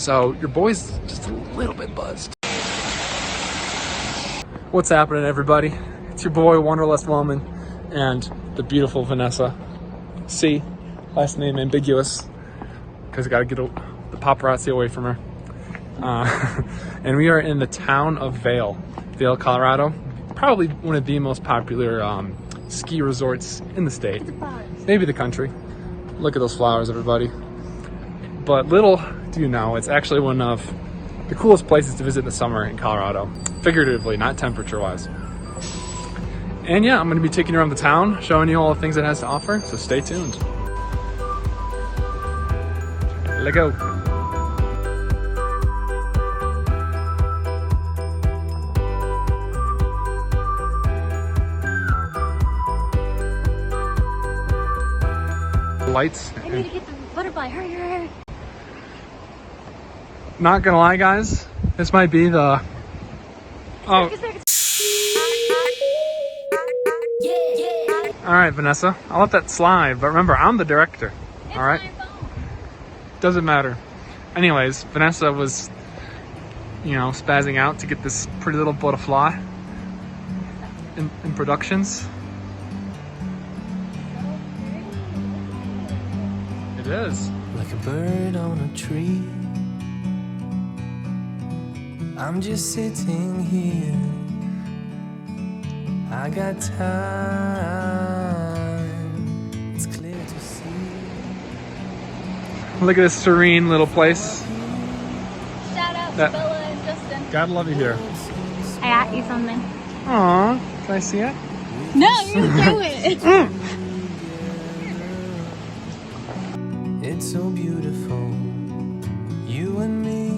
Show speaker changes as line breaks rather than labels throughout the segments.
So your boy's just a little bit buzzed. What's happening, everybody? It's your boy, Wanderlust Woman, and the beautiful Venessa. C, last name ambiguous, because I gotta get the paparazzi away from her. And we are in the town of Vail, Colorado. Probably one of the most popular ski resorts in the state, maybe the country. Look at those flowers, everybody. But little do you know, it's actually one of the coolest places to visit in the summer in Colorado, figuratively, not temperature-wise. And yeah, I'm gonna be taking you around the town, showing you all the things it has to offer, so stay tuned. Let's go. Lights.
I need to get the butterfly. Hurry, hurry, hurry.
Not gonna lie, guys, this might be the... Oh. All right, Vanessa, I'll let that slide, but remember, I'm the director.
It's
all right?
my phone.
Doesn't matter. Anyways, Vanessa was, you know, spazzing out to get this pretty little butterfly in productions. It is.
Like a bird on a tree, I'm just sitting here. I got time, it's clear to see.
Look at this serene little place.
Shout out to Bella and Justin.
Gotta love you here.
I got you something.
Aw, can I see it?
No, you do it.
It's so beautiful, you and me.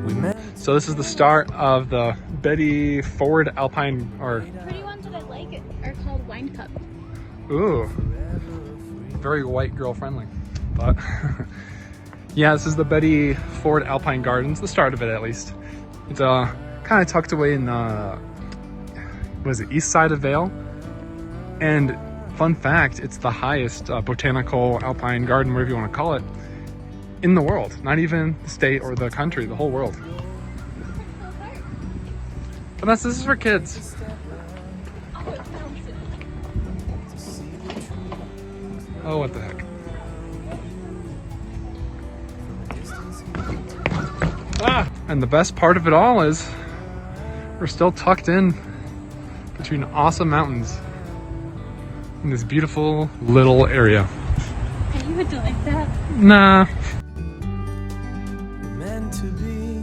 We met.
So this is the start of the Betty Ford Alpine, or...
Pretty ones that I like are called wine cup.
Ooh. Very white girl friendly. But yeah, this is the Betty Ford Alpine Gardens, the start of it at least. It's kind of tucked away in the, what is it, east side of Vail. And fun fact, it's the highest botanical alpine garden, whatever you want to call it, in the world. Not even the state or the country, the whole world. But this is for kids. Oh, what the heck. Ah! And the best part of it all is we're still tucked in between awesome mountains in this beautiful little area.
Can you do like that?
Nah.
Meant to be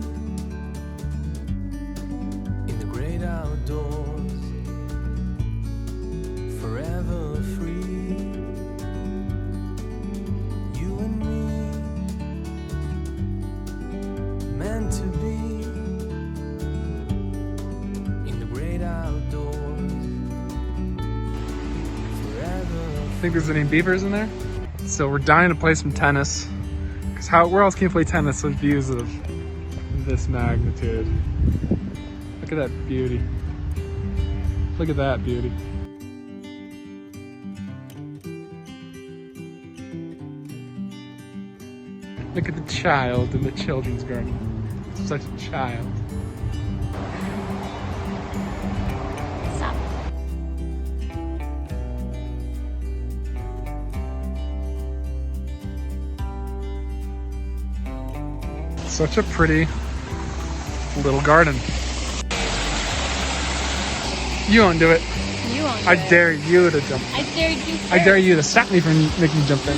in the great outdoors, forever free. You and me, meant to be in the great outdoors, forever.
Think there's any beavers in there? So we're dying to play some tennis. Cause where else can you play tennis with views of this magnitude? Look at that beauty. Look at that beauty. Look at the child in the children's garden. Such a child.
Stop.
Such a pretty little garden. You won't do it.
You won't.
I dare you to jump.
I dared you first.
I dare you to stop me from making me jump in.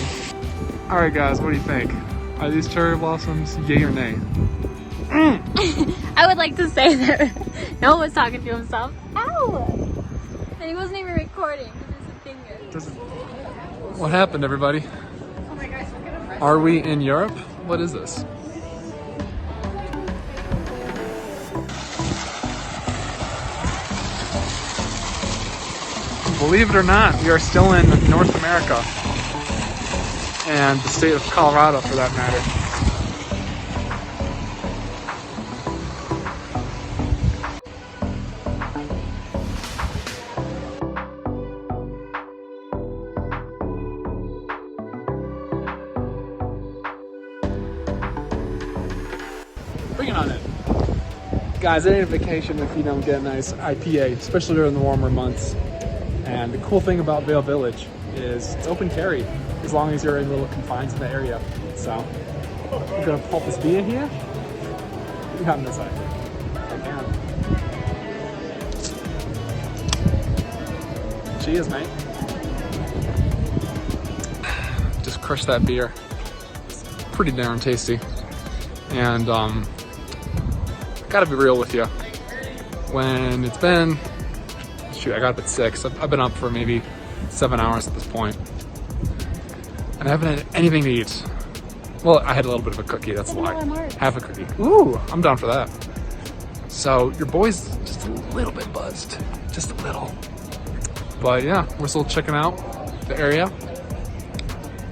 All right, guys, what do you think? Are these cherry blossoms, yay or nay?
I would like to say that Noah was talking to himself. Ow! And he wasn't even recording. There's a finger.
What happened, everybody?
Oh my gosh, look at him.
Are we in Europe? What is this? Believe it or not, we are still in North America. And the state of Colorado, for that matter. bringing on it. Guys, it ain't a vacation if you don't get a nice IPA, especially during the warmer months. And the cool thing about Vail Village is it's open carry as long as you're in little confines in the area. So we're gonna pulp this beer here. You have this side. I can. Cheers, mate. Just crush that beer. It's pretty darn tasty. And gotta be real with you. When it's been, shoot, I got up at 6. I've been up for maybe 7 hours at this point. And I haven't had anything to eat. Well, I had a little bit of a cookie, that's why. Half a cookie. Ooh, I'm down for that. So your boy's just a little bit buzzed. Just a little. But yeah, we're still checking out the area.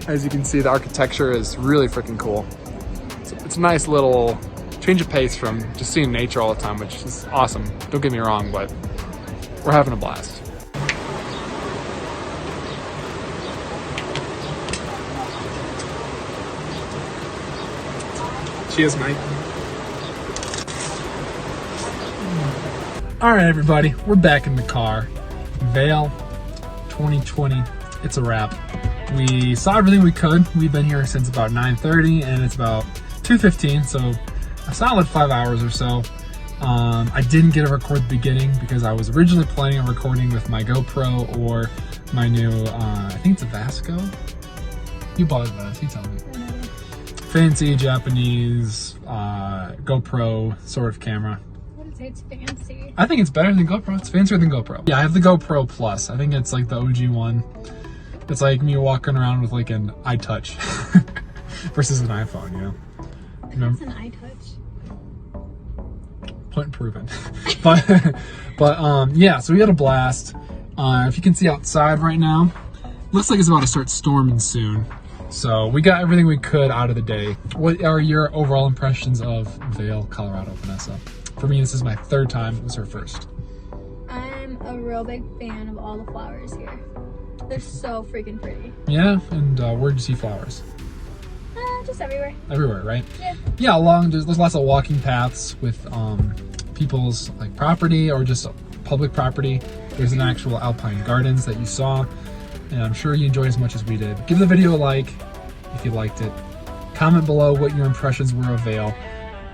As you can see, the architecture is really freaking cool. It's a nice little change of pace from just seeing nature all the time, which is awesome. Don't get me wrong, but we're having a blast. Cheers, mate. All right, everybody, we're back in the car. Vail 2020, it's a wrap. We saw everything we could. We've been here since about 9:30 and it's about 2:15, so a solid 5 hours or so. I didn't get to record the beginning because I was originally planning on recording with my GoPro or my new, I think it's a Vasco. You bought it, Vas, you tell me. Fancy Japanese GoPro sort of camera.
What is it? It's fancy.
I think it's better than GoPro. It's fancier than GoPro. Yeah, I have the GoPro Plus. I think it's like the OG one. It's like me walking around with like an iTouch versus an iPhone, you know?
What's an iTouch?
Point proven. but yeah, so we had a blast. If you can see outside right now, looks like it's about to start storming soon. So we got everything we could out of the day. What are your overall impressions of Vail, Colorado, Venessa? For me, this is my 3rd time. It was her 1st.
I'm a real big fan of all the flowers here. They're so freaking pretty.
Yeah, and where'd you see flowers?
Just everywhere.
Everywhere, right?
Yeah.
Yeah, there's lots of walking paths with people's like property or just public property. There's an actual Alpine Gardens that you saw, and I'm sure you enjoyed as much as we did. Give the video a like if you liked it. Comment below what your impressions were of Vail,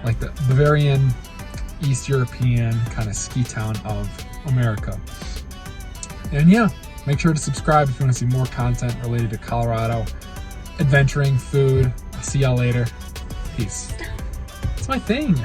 like the Bavarian, East European kind of ski town of America. And yeah, make sure to subscribe if you want to see more content related to Colorado, adventuring, food. I'll see y'all later. Peace. It's my thing.